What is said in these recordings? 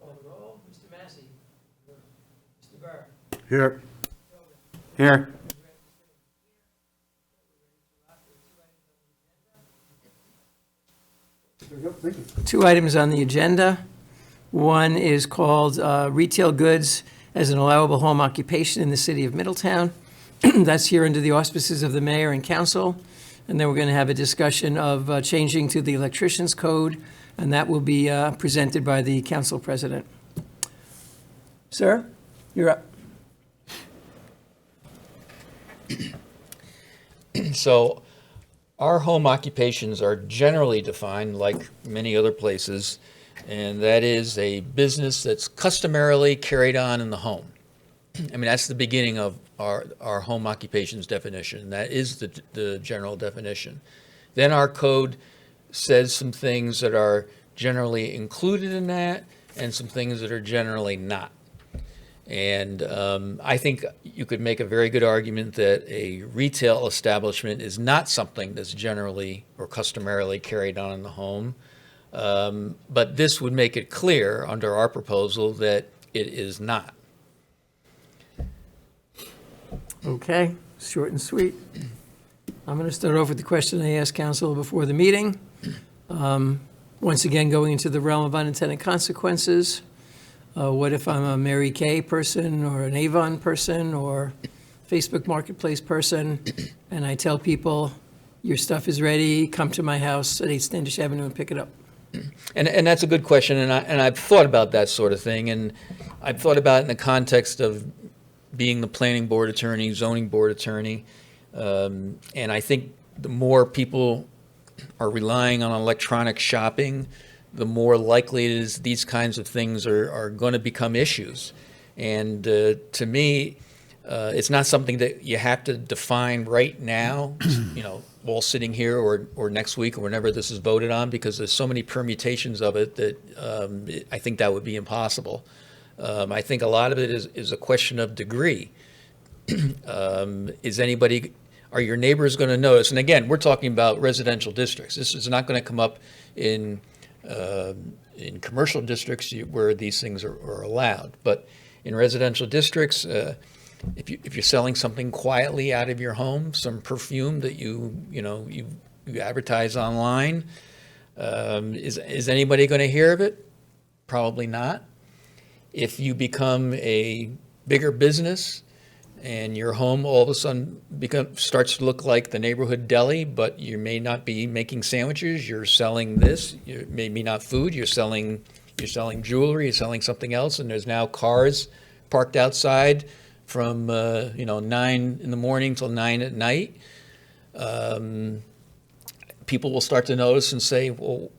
Call the roll. Mr. Massey. Mr. Burr. Here. Here. Two items on the agenda. One is called Retail Goods as an Allowable Home Occupation in the City of Middletown. That's here under the auspices of the mayor and council. And then we're going to have a discussion of changing to the electrician's code, and that will be presented by the council president. Sir, you're up. So our home occupations are generally defined like many other places, and that is a business that's customarily carried on in the home. I mean, that's the beginning of our home occupations definition. That is the general definition. Then our code says some things that are generally included in that and some things that are generally not. And I think you could make a very good argument that a retail establishment is not something that's generally or customarily carried on in the home. But this would make it clear under our proposal that it is not. Okay, short and sweet. I'm going to start off with the question I asked council before the meeting. Once again, going into the realm of unintended consequences. What if I'm a Mary Kay person or an Avon person or Facebook Marketplace person, and I tell people, your stuff is ready, come to my house at 8 Standish Avenue and pick it up? And that's a good question, and I've thought about that sort of thing, and I've thought about it in the context of being the planning board attorney, zoning board attorney, and I think the more people are relying on electronic shopping, the more likely it is these kinds of things are going to become issues. And to me, it's not something that you have to define right now, you know, all sitting here or next week or whenever this is voted on, because there's so many permutations of it that I think that would be impossible. I think a lot of it is a question of degree. Are your neighbors going to notice? And again, we're talking about residential districts. This is not going to come up in commercial districts where these things are allowed. But in residential districts, if you're selling something quietly out of your home, some perfume that you advertise online, is anybody going to hear of it? Probably not. If you become a bigger business and your home all of a sudden starts to look like the neighborhood deli, but you may not be making sandwiches, you're selling this, maybe not food, you're selling jewelry, you're selling something else, and there's now cars parked outside from 9 in the morning till 9 at night. People will start to notice and say, well,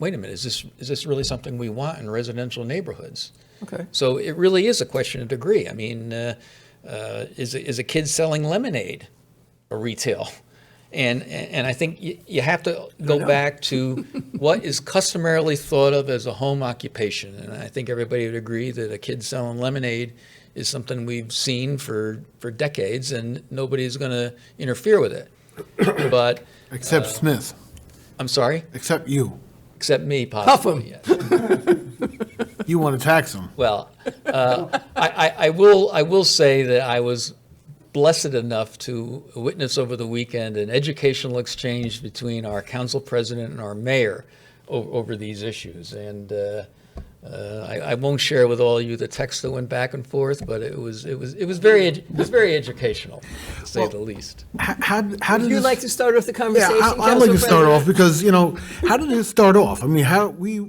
wait a minute, is this really something we want in residential neighborhoods? Okay. So it really is a question of degree. I mean, is a kid selling lemonade a retail? And I think you have to go back to what is customarily thought of as a home occupation. And I think everybody would agree that a kid selling lemonade is something we've seen for decades, and nobody's going to interfere with it. But Except Smith. I'm sorry? Except you. Except me, possibly. Cuff 'em. Yes. You want to tax him. Well, I will say that I was blessed enough to witness over the weekend an educational exchange between our council president and our mayor over these issues. And I won't share with all of you the text that went back and forth, but it was very educational, to say the least. How did Would you this, like to start off the conversation, Yeah, I'd like Council to start President? off because, how did it start off? I mean, how we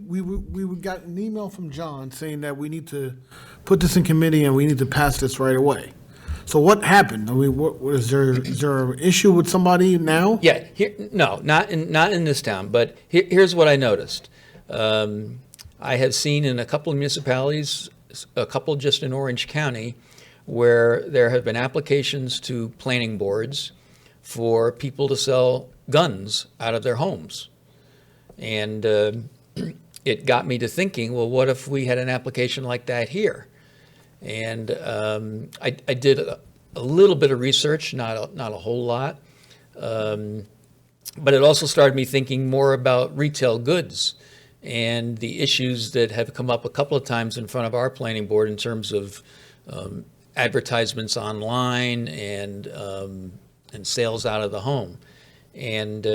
got an email from John saying that we need to put this in committee and we need to pass this right away. So what happened? I mean, is there an issue with somebody now? Yeah, no, not in this town, but here's what I noticed. I have seen in a couple of municipalities, a couple just in Orange County, where there have been applications to planning boards for people to sell guns out of their homes. And it got me to thinking, well, what if we had an application like that here? And I did a little bit of research, not a whole lot, but it also started me thinking more about retail goods. and the issues that have come up a couple of times in front of our planning board in terms of advertisements online and sales out of the home. And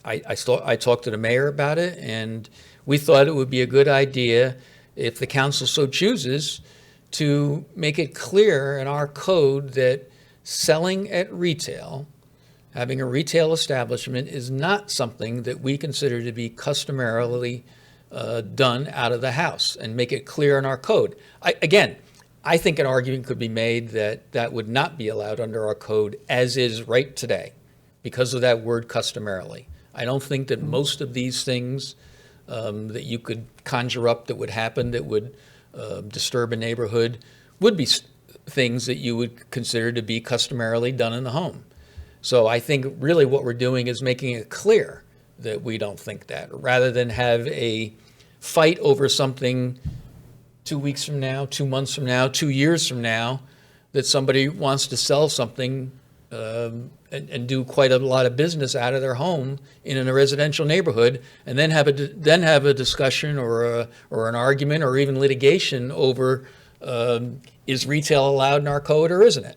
I talked to the mayor about it, and we thought it would be a good idea, if the council so chooses, to make it clear in our code that selling at retail, having a retail establishment, is not something that we consider to be customarily done out of the house, and make it clear in our code. I think an argument could be made that that would not be allowed under our code as is right today because of that word customarily. I don't think that most of these things that you could conjure up that would happen that would disturb a neighborhood would be things that you would consider to be customarily done in the home. So I think really what we're doing is making it clear that we don't think that, rather than have a fight over something 2 weeks from now, 2 months from now, 2 years from now, that somebody wants to sell something and do quite a lot of business out of their home in a residential neighborhood, and then have a discussion or an argument or even litigation over is retail allowed in our code or isn't it?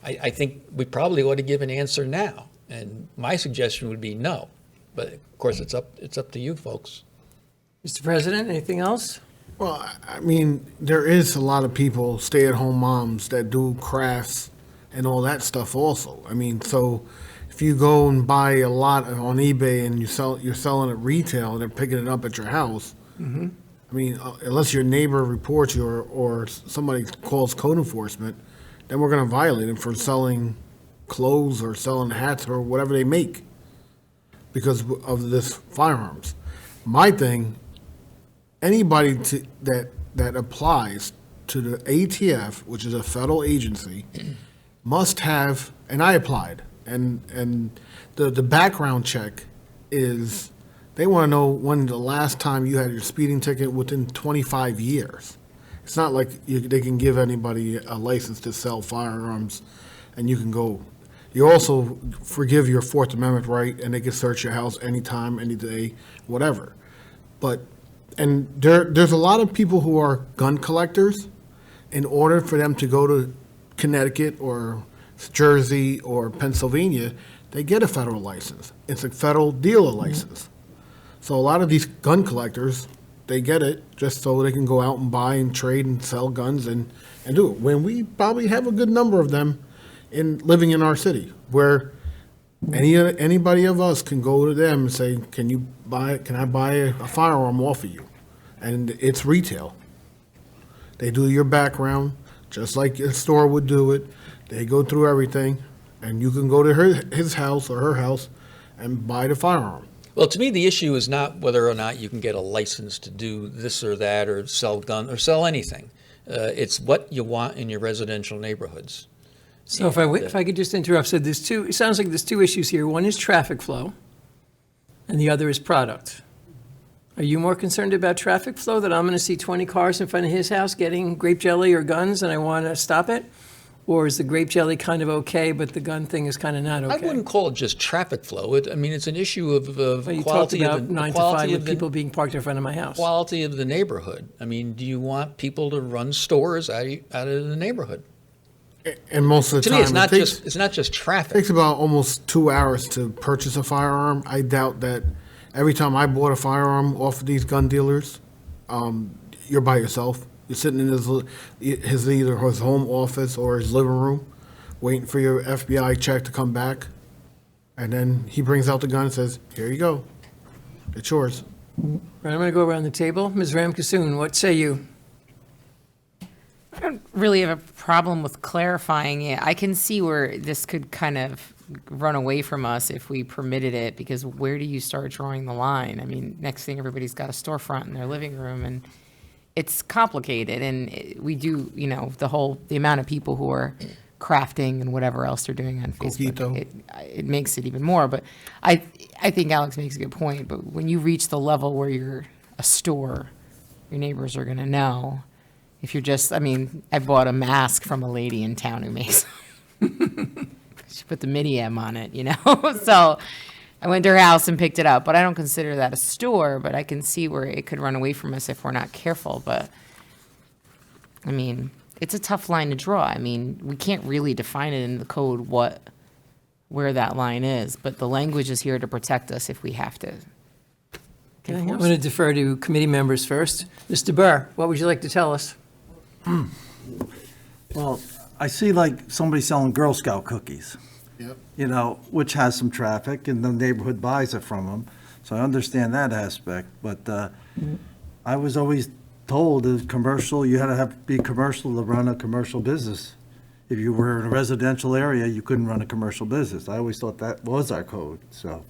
I think we probably ought to give an answer now, and my suggestion would be no. But of course, it's up to you folks. Mr. President, anything else? Well, I mean, there is a lot of people, stay-at-home moms, that do crafts and all that stuff also. I mean, so if you go and buy a lot on eBay and you're selling it retail and they're picking it up at your house, I mean, unless your neighbor reports you or somebody calls code enforcement, then we're going to violate them for selling clothes or selling hats or whatever they make because of this firearms. My thing, anybody that applies to the ATF, which is a federal agency, must have, and I applied, and the background check is, they want to know when the last time you had your speeding ticket within 25 years. It's not like they can give anybody a license to sell firearms and you can go. You also forgive your Fourth Amendment right, and they can search your house anytime, any day, whatever. And there's a lot of people who are gun collectors. In order for them to go to Connecticut or Jersey or Pennsylvania, they get a federal license. It's a federal dealer license. So a lot of these gun collectors, they get it just so they can go out and buy and trade and sell guns and do it. When we probably have a good number of them living in our city, where anybody of us can go to them and say, can I buy a firearm off of you? And it's retail. They do your background, just like a store would do it. They go through everything, and you can go to his house or her house and buy the firearm. Well, to me, the issue is not whether or not you can get a license to do this or that or sell guns or sell anything. It's what you want in your residential neighborhoods. So if I could just interrupt, so it sounds like there's two issues here. One is traffic flow, and the other is product. Are you more concerned about traffic flow, that I'm going to see 20 cars in front of his house getting grape jelly or guns and I want to stop it? Or is the grape jelly kind of okay, but the gun thing is kind of not okay? I wouldn't call it just traffic flow. It's an issue of Well, you talked quality about of the 9 to 5 with people being parked in front of my house. quality of the neighborhood. I mean, do you want people to run stores out of the neighborhood? And most of the To time, me, it's not just it traffic. takes about almost 2 hours to purchase a firearm. I doubt that every time I bought a firearm off of these gun dealers, you're by yourself. You're sitting in his either his home office or his living room, waiting for your FBI check to come back. And then he brings out the gun and says, here you go. It's yours. Right, I'm going to go around the table. Ms. Ramkissoon, what say you? I don't really have a problem with clarifying it. I can see where this could kind of run away from us if we permitted it, because where do you start drawing the line? I mean, next thing, everybody's got a storefront in their living room, and it's complicated. And we do, the amount of people who are crafting and whatever else they're doing on Facebook, it makes it even more. But I think Alex makes a good point. But when you reach the level where you're a store, your neighbors are going to know. If you're just, I bought a mask from a lady in town who makes, she put the midi M on it, So I went to her house and picked it up, but I don't consider that a store, but I can see where it could run away from us if we're not careful. But, I mean, it's a tough line to draw. I mean, we can't really define it in the code where that line is, but the language is here to protect us if we have to. Okay, I'm going to defer to committee members first. Mr. Burr, what would you like to tell us? Well, I see like somebody selling Girl Scout cookies, Yep. which has some traffic and the neighborhood buys it from them. So I understand that aspect, but I was always told as commercial, you had to be commercial to run a commercial business. If you were in a residential area, you couldn't run a commercial business. I always thought that was our code, so.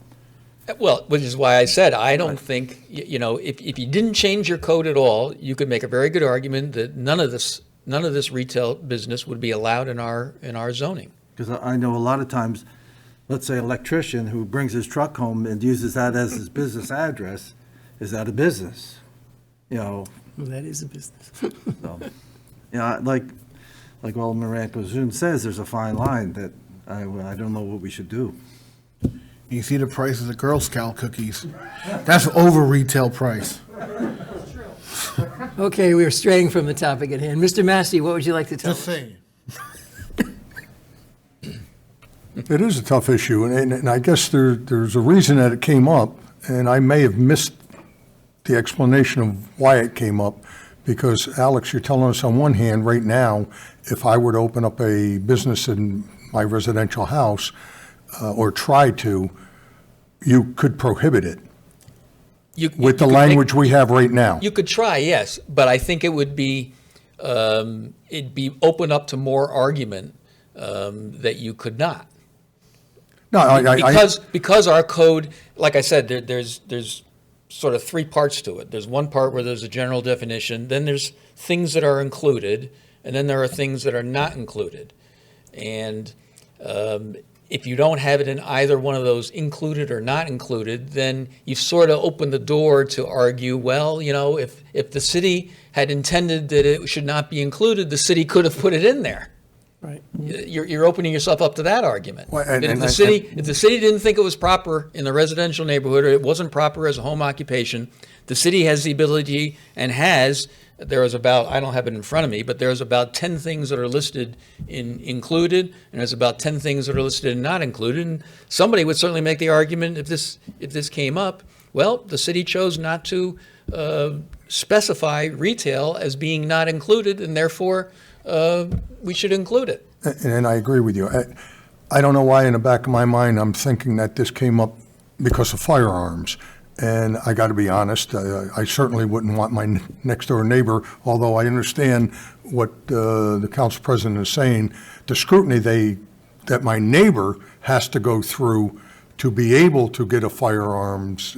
Well, which is why I said, I don't think, if you didn't change your code at all, you could make a very good argument that none of this retail business would be allowed in our zoning. Because I know a lot of times, let's say electrician who brings his truck home and uses that as his business address is out of business, Well, that is a business. So, like Alderman Rancozoon says, there's a fine line that I don't know what we should do. You see the prices of Girl Scout cookies. That's over retail price. Okay, we are straying from the topic at hand. Mr. Massey, what would you like to tell Just us? saying. It is a tough issue, and I guess there's a reason that it came up, and I may have missed the explanation of why it came up, because, Alex, you're telling us on one hand, right now, if I were to open up a business in my residential house, or try to, you could prohibit it with the language we have right now. You could try, yes, but I think it would be, it'd be open up to more argument that you could not. No, Because our code, like I said, there's sort of three parts to it. There's one part where there's a general definition, then there's things that are included, and then there are things that are not included. And if you don't have it in either one of those, included or not included, then you've sort of opened the door to argue, well, if the city had intended that it should not be included, the city could have put it in there. Right. You're opening yourself up to that argument. Well, and- That and if the city didn't think it was proper in the residential neighborhood, or it wasn't proper as a home occupation, the city has the ability and there is about, I don't have it in front of me, but there's about 10 things that are listed in included, and there's about 10 things that are listed in not included. And somebody would certainly make the argument, if this came up, well, the city chose not to specify retail as being not included, and therefore we should include it. And I agree with you. I don't know why in the back of my mind I'm thinking that this came up because of firearms. And I got to be honest, I certainly wouldn't want my next door neighbor, although I understand what the council president is saying, the scrutiny that my neighbor has to go through to be able to get a firearms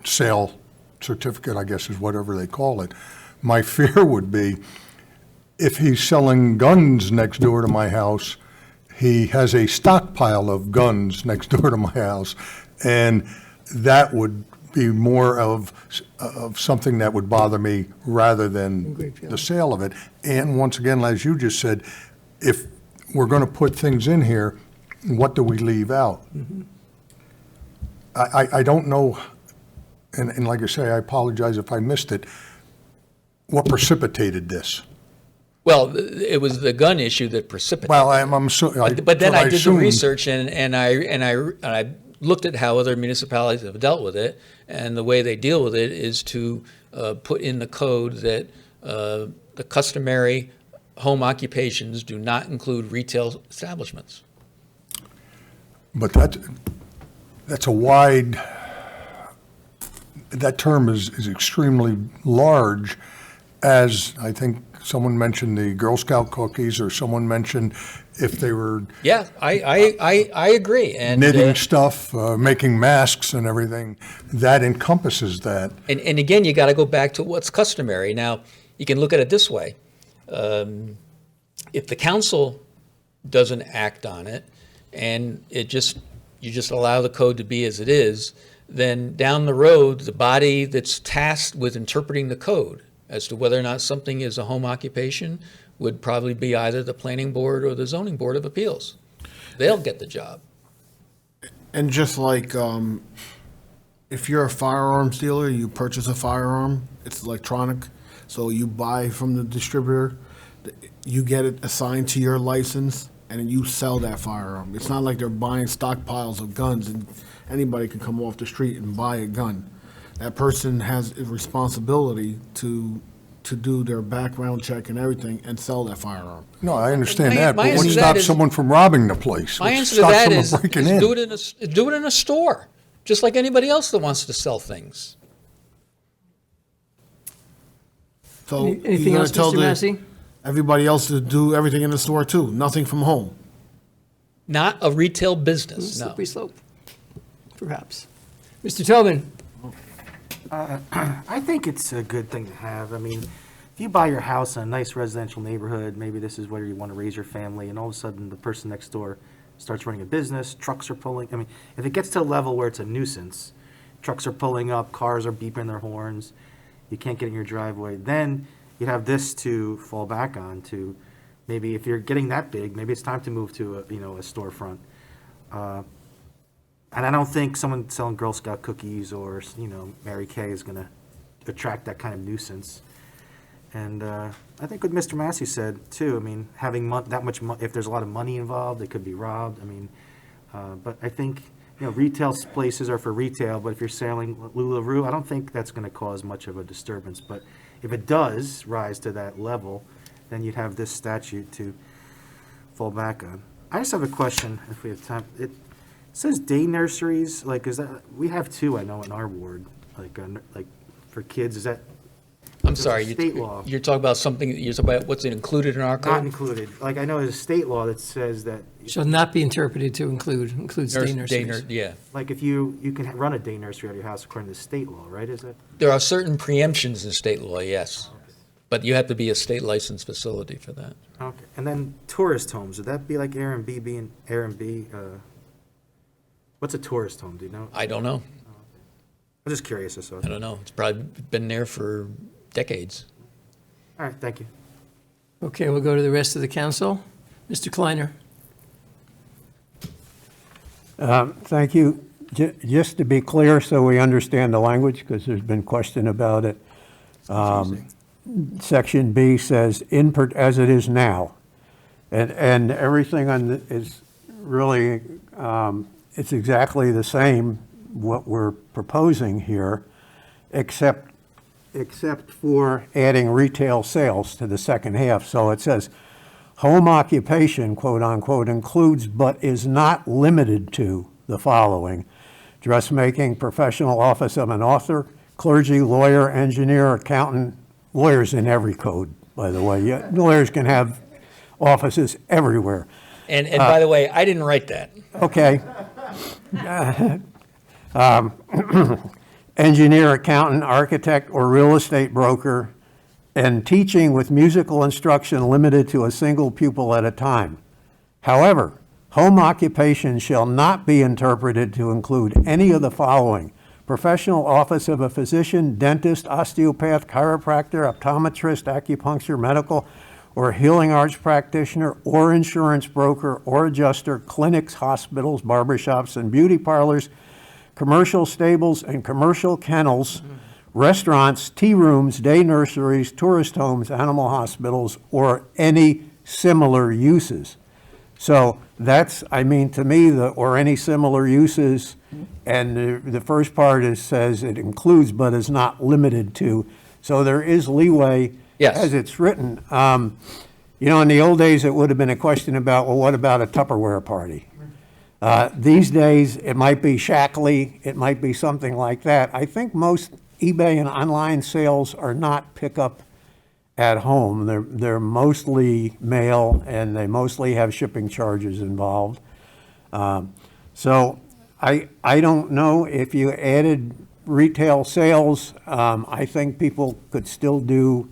sale certificate, I guess is whatever they call it. My fear would be, if he's selling guns next door to my house, he has a stockpile of guns next door to my house, and that would be more of something that would bother me rather than the sale of it. And once again, as you just said, if we're going to put things in here, what do we leave out? I don't know, and like I say, I apologize if I missed it, what precipitated this? Well, it was the gun issue that precipitated. Well, I'm so. But then I did the assumed- research and I looked at how other municipalities have dealt with it, and the way they deal with it is to put in the code that the customary home occupations do not include retail establishments. But that's a wide, that term is extremely large, as I think someone mentioned the Girl Scout cookies, or someone mentioned if they were Yeah, I agree. And knitting stuff, making masks and everything, that encompasses that. And again, you got to go back to what's customary. Now, you can look at it this way. If the council doesn't act on it, and you just allow the code to be as it is, then down the road, the body that's tasked with interpreting the code as to whether or not something is a home occupation would probably be either the planning board or the zoning board of appeals. They'll get the job. And just like, if you're a firearms dealer, you purchase a firearm, it's electronic, so you buy from the distributor, you get it assigned to your license, and then you sell that firearm. It's not like they're buying stockpiles of guns, and anybody can come off the street and buy a gun. That person has a responsibility to do their background check and everything and sell that firearm. No, I understand My- that, my but what answer to that stops is- someone from robbing the place? My What answer to stops that someone is breaking do in? it in a store, just like anybody else that wants to sell things. So Anything you're gonna else, tell Mr. Massey? everybody else to do everything in the store too, nothing from home. Not a retail business, no. Slippery slope, perhaps. Mr. Tobin? I think it's a good thing to have. I mean, if you buy your house in a nice residential neighborhood, maybe this is where you want to raise your family, and all of a sudden the person next door starts running a business, trucks are pulling, I mean, if it gets to a level where it's a nuisance, trucks are pulling up, cars are beeping their horns, you can't get in your driveway, then you have this to fall back on to, maybe if you're getting that big, maybe it's time to move to a, a storefront. And I don't think someone selling Girl Scout cookies or, Mary Kay is gonna attract that kind of nuisance. And I think what Mr. Massey said too, I mean, having that much money, if there's a lot of money involved, it could be robbed. I mean, but I think, retail places are for retail, but if you're selling LuLaRoe, I don't think that's gonna cause much of a disturbance. But if it does rise to that level, then you'd have this statute to fall back on. I just have a question, if we have time. It says day nurseries, like, is that, we have two, I know, in our ward, like for kids, is that I'm There's a sorry, state law. you're talking about something, you're talking about what's included in our not code? included? Like, I know there's a state law that says that, Shall not be interpreted to includes day nurseries. Yeah. like, if you can run a day nursery at your house according to state law, right, is it? There are certain preemptions in state law, yes. But you have to be a state licensed facility for that. Okay, and then tourist homes, would that be like Airbnb being Airbnb? What's a tourist home, do you know? I don't know. I'm just curious, that's all. I don't know. It's probably been there for decades. All right, thank you. Okay, we'll go to the rest of the council. Mr. Kleiner? Thank you. Just to be clear, so we understand the language, because there's been question about it. Section B says, as it is now. And everything is really, it's exactly the same, what we're proposing here, except for adding retail sales to the second half. So it says, home occupation, quote unquote, includes but is not limited to the following: dressmaking, professional office of an author, clergy, lawyer, engineer, accountant, lawyers in every code, by the way. Yeah, lawyers can have offices everywhere. And by the way, I didn't write that. Okay. Engineer, accountant, architect, or real estate broker, and teaching with musical instruction limited to a single pupil at a time. However, home occupation shall not be interpreted to include any of the following: professional office of a physician, dentist, osteopath, chiropractor, optometrist, acupuncture, medical, or healing arts practitioner, or insurance broker, or adjuster, clinics, hospitals, barbershops, and beauty parlors, commercial stables and commercial kennels, restaurants, tea rooms, day nurseries, tourist homes, animal hospitals, or any similar uses. So that's, I mean, to me, or any similar uses, and the first part says it includes but is not limited to. So there is leeway. Yes. As it's written. In the old days, it would have been a question about, well, what about a Tupperware party? These days, it might be Shackley, it might be something like that. I think most eBay and online sales are not pickup at home. They're mostly mail, and they mostly have shipping charges involved. So I don't know if you added retail sales. I think people could still do,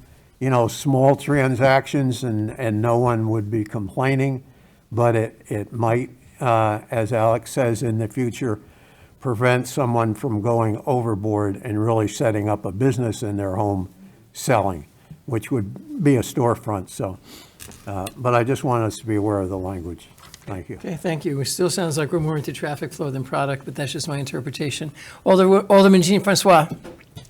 small transactions, and no one would be complaining, but it might, as Alex says, in the future, prevent someone from going overboard and really setting up a business in their home selling, which would be a storefront. So, but I just want us to be aware of the language. Thank you. Okay, thank you. It still sounds like we're more into traffic flow than product, but that's just my interpretation. Alderman Jean-Francois.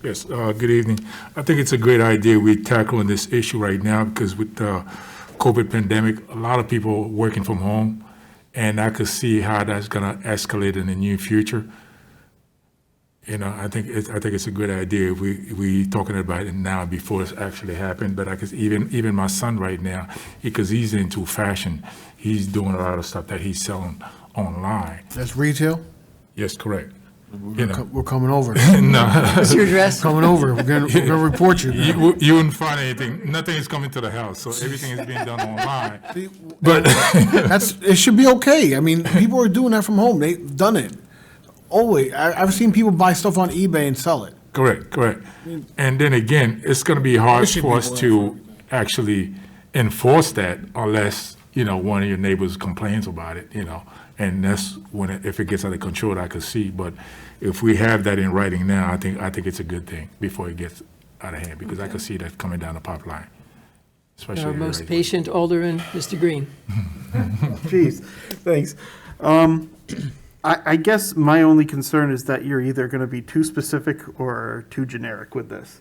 Yes, good evening. I think it's a great idea we're tackling this issue right now because with the COVID pandemic, a lot of people working from home, and I could see how that's going to escalate in the near future. You know, I think it's a good idea. We talking about it now before it's actually happened. But I could even my son right now, because he's into fashion, he's doing a lot of stuff that he's selling online. That's retail? Yes, correct. We're coming over. No. What's your address? Coming over. We're gonna report you. You wouldn't find anything. Nothing is coming to the house, so everything is being done online. But it should be okay. I mean, people are doing that from home. They've done it. Always. I've seen people buy stuff on eBay and sell it. Correct. And then again, it's going to be hard There should for be us more to actually enforce that unless, one of your neighbors complains about it, and that's when, if it gets out of control, I could see. But if we have that in writing now, I think it's a good thing before it gets out of hand, because I could see that coming down the pipeline. Especially Our in most the- patient Alderman, Mr. Green. Jeez, thanks. I guess my only concern is that you're either going to be too specific or too generic with this.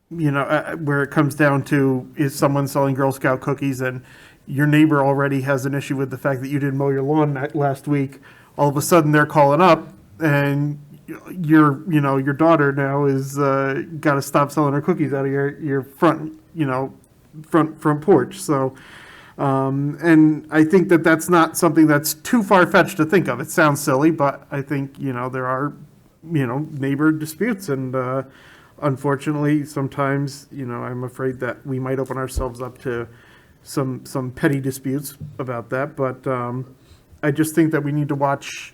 Where it comes down to, is someone selling Girl Scout cookies and your neighbor already has an issue with the fact that you didn't mow your lawn last week. All of a sudden they're calling up and your daughter now is got to stop selling her cookies out of your front porch. So. And I think that that's not something that's too far-fetched to think of. It sounds silly, but I think, there are, neighbor disputes. And unfortunately, sometimes, I'm afraid that we might open ourselves up to some petty disputes about that. But I just think that we need to watch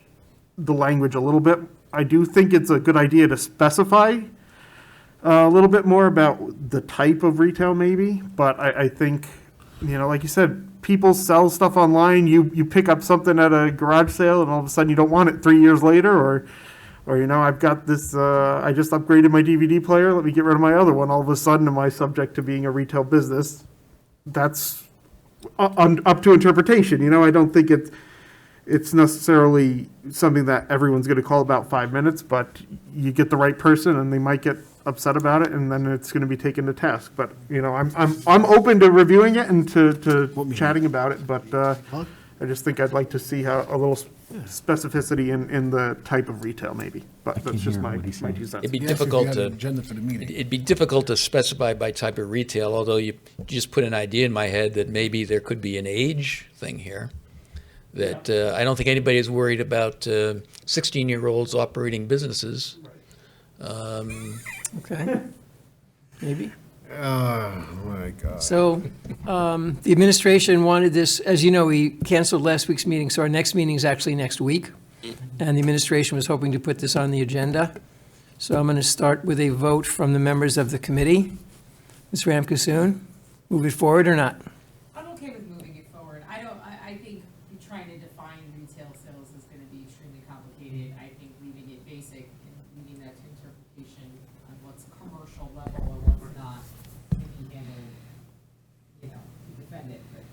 the language a little bit. I do think it's a good idea to specify a little bit more about the type of retail maybe, but I think, like you said, people sell stuff online. You pick up something at a garage sale, and all of a sudden you don't want it 3 years later, or I've got this. I just upgraded my DVD player. Let me get rid of my other one. All of a sudden, am I subject to being a retail business? That's up to interpretation. I don't think it's necessarily something that everyone's going to call about 5 minutes, but you get the right person, and they might get upset about it, and then it's going to be taken to task. But I'm open to reviewing it and to chatting about it. But I just think I'd like to see how a little specificity in the type of retail, maybe. But that's just my 2 cents. It'd be Yes, if you difficult had to. an agenda for the meeting. It'd be difficult to specify by type of retail, although you just put an idea in my head that maybe there could be an age thing here. That I don't think anybody is worried about 16-year-olds operating businesses. Okay, maybe. Oh, my God. So the administration wanted this, as you know, we canceled last week's meeting, so our next meeting is actually next week. And the administration was hoping to put this on the agenda. So I'm going to start with a vote from the members of the committee. Ms. Ramkasoon, move it forward or not? I'm okay with moving it forward. I think trying to define retail sales is going to be extremely complicated. I think leaving it basic and leaving that to interpretation on what's commercial level or what's not can be handled, to defend it. But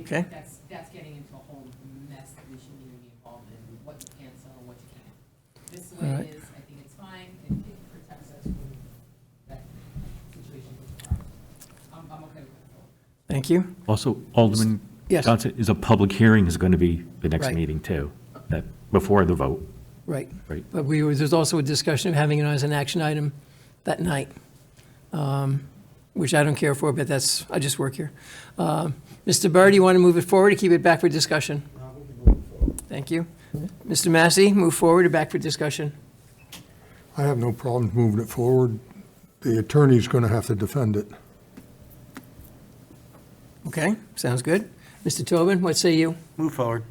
Okay. that's getting into a whole mess that we shouldn't even be involved in, what you can sell and what you can't. This is the way All right. it is. I think it's fine. It protects us from that situation with the crime. I'm okay with it. Thank you. Also, Alderman Yes. Johnson, is a public hearing is going to be the next Right. meeting too, that, before the vote. Right. Right. But there's also a discussion of having it as an action item that night, which I don't care for, but I just work here. Mr. Burr, do you want to move it forward or keep it back for discussion? Thank you. Mr. Massey, move forward or back for discussion? I have no problem moving it forward. The attorney's going to have to defend it. Okay, sounds good. Mr. Tobin, what say you? Move forward.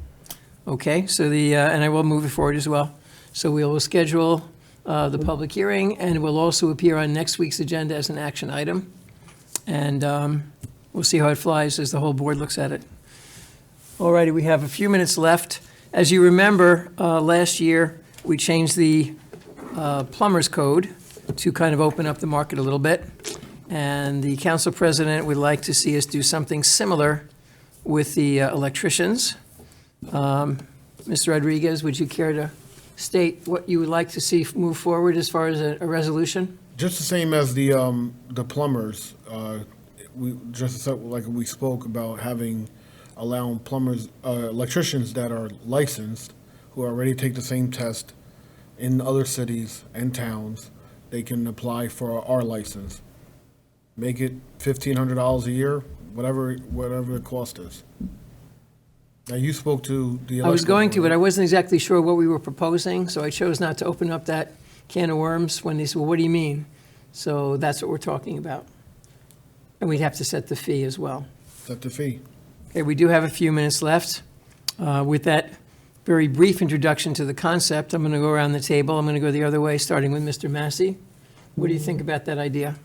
Okay, so and I will move it forward as well. So we will schedule the public hearing, and it will also appear on next week's agenda as an action item. And we'll see how it flies as the whole board looks at it. All righty, we have a few minutes left. As you remember, last year, we changed the plumber's code to kind of open up the market a little bit. And the council president would like to see us do something similar with the electricians. Mr. Rodriguez, would you care to state what you would like to see move forward as far as a resolution? Just the same as the plumbers. We just like we spoke about allowing plumbers, electricians that are licensed, who already take the same test in other cities and towns. They can apply for our license. Make it $1,500 a year, whatever the cost is. Now, you spoke to the. I was going to, but I electrical wasn't exactly sure what we were proposing, so I chose not to open up that can of worms when they said, well, what do you mean? So that's what we're talking about. And we'd have to set the fee as well. Set the fee. Okay, we do have a few minutes left. With that very brief introduction to the concept, I'm going to go around the table. I'm going to go the other way, starting with Mr. Massey. What do you think about that idea?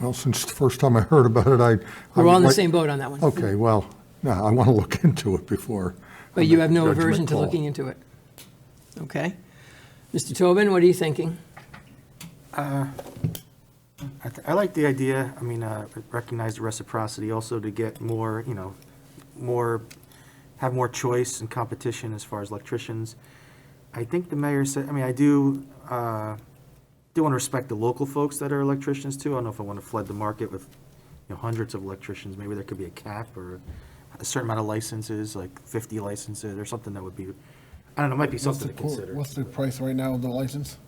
Well, since the first time I heard about it, I We're all in the would same boat on that one. Okay, well, no, I want to look into it before. But I you make have a no judgment aversion to call. looking into it? Okay. Mr. Tobin, what are you thinking? I like the idea. I mean, recognize the reciprocity also to get more, have more choice and competition as far as electricians. I think the mayor said, I mean, I do want to respect the local folks that are electricians too. I don't know if I want to flood the market with, hundreds of electricians. Maybe there could be a cap or a certain amount of licenses, like 50 licenses or something that would be, I don't know, might be something to consider. What's the price right now of the license?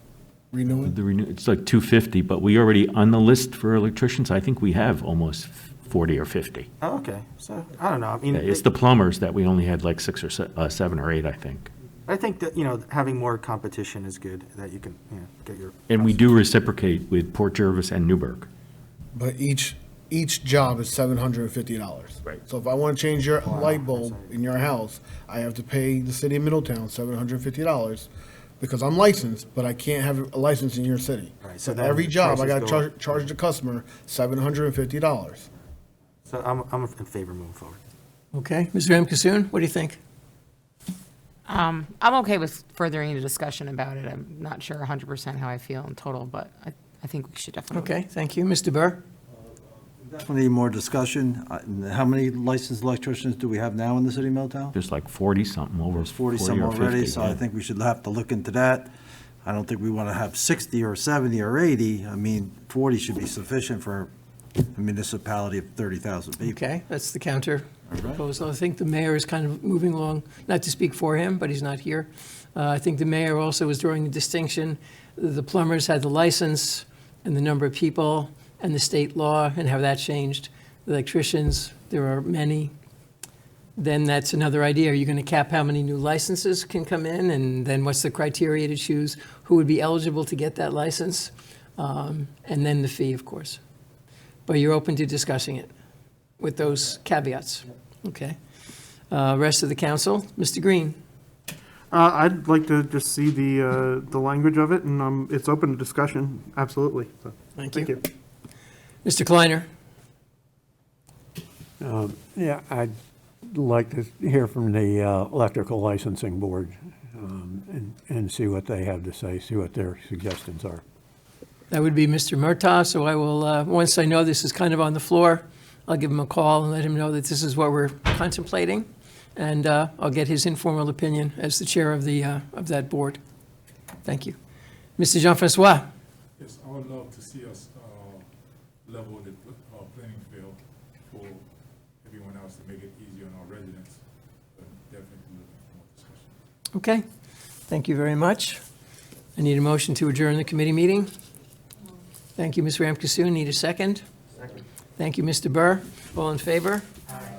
Renew it? It's like $250, but we already, on the list for electricians, I think we have almost 40 or 50. Oh, okay. So, I don't know. I mean, Yeah, it's the plumbers that we only had like 6 or 7 or 8, I think. I think that, having more competition is good, that you can, get your. And we do reciprocate with Port Jervis and Newburgh. But each job is $750. Right. So if I want to change your light bulb in your house, I have to pay the city of Middletown $750 because I'm licensed, but I can't have a license in your city. Right, So so then every job, I got prices go to charge the customer $750. So I'm in favor moving forward. Okay. Mr. M. Kassoon, what do you think? I'm okay with furthering the discussion about it. I'm not sure 100% how I feel in total, but I think we should definitely. Okay, thank you. Mr. Burr? Definitely need more discussion. How many licensed electricians do we have now in the city of Middletown? There's like 40-something, over There's 40-some or 50, already, so I yeah. think we should have to look into that. I don't think we want to have 60 or 70 or 80. I mean, 40 should be sufficient for a municipality of 30,000 people. Okay, that's the counter proposal. I think the mayor is kind of moving along, not to speak for him, but he's not here. I think the mayor also was drawing a distinction. The plumbers had the license and the number of people and the state law and how that changed. The electricians, there are many. Then that's another idea. Are you going to cap how many new licenses can come in? And then what's the criteria to choose who would be eligible to get that license? And then the fee, of course. But you're open to discussing it with those caveats? Okay. Rest of the council, Mr. Green? I'd like to just see the language of it, and it's open to discussion, absolutely. So, Thank thank you. you. Mr. Kleiner? Yeah, I'd like to hear from the electrical licensing board and see what they have to say, see what their suggestions are. That would be Mr. Murtaugh, so I will, once I know this is kind of on the floor, I'll give him a call and let him know that this is what we're contemplating, and I'll get his informal opinion as the chair of that board. Thank you. Mr. Jean-Francois? Yes, I would love to see us level the playing field for everyone else to make it easier on our residents, but definitely looking for more discussion. Okay, thank you very much. I need a motion to adjourn the committee meeting. Thank you, Ms. Ramkissoon. Need a second? Second. Thank you, Mr. Burr. All in favor? Aye.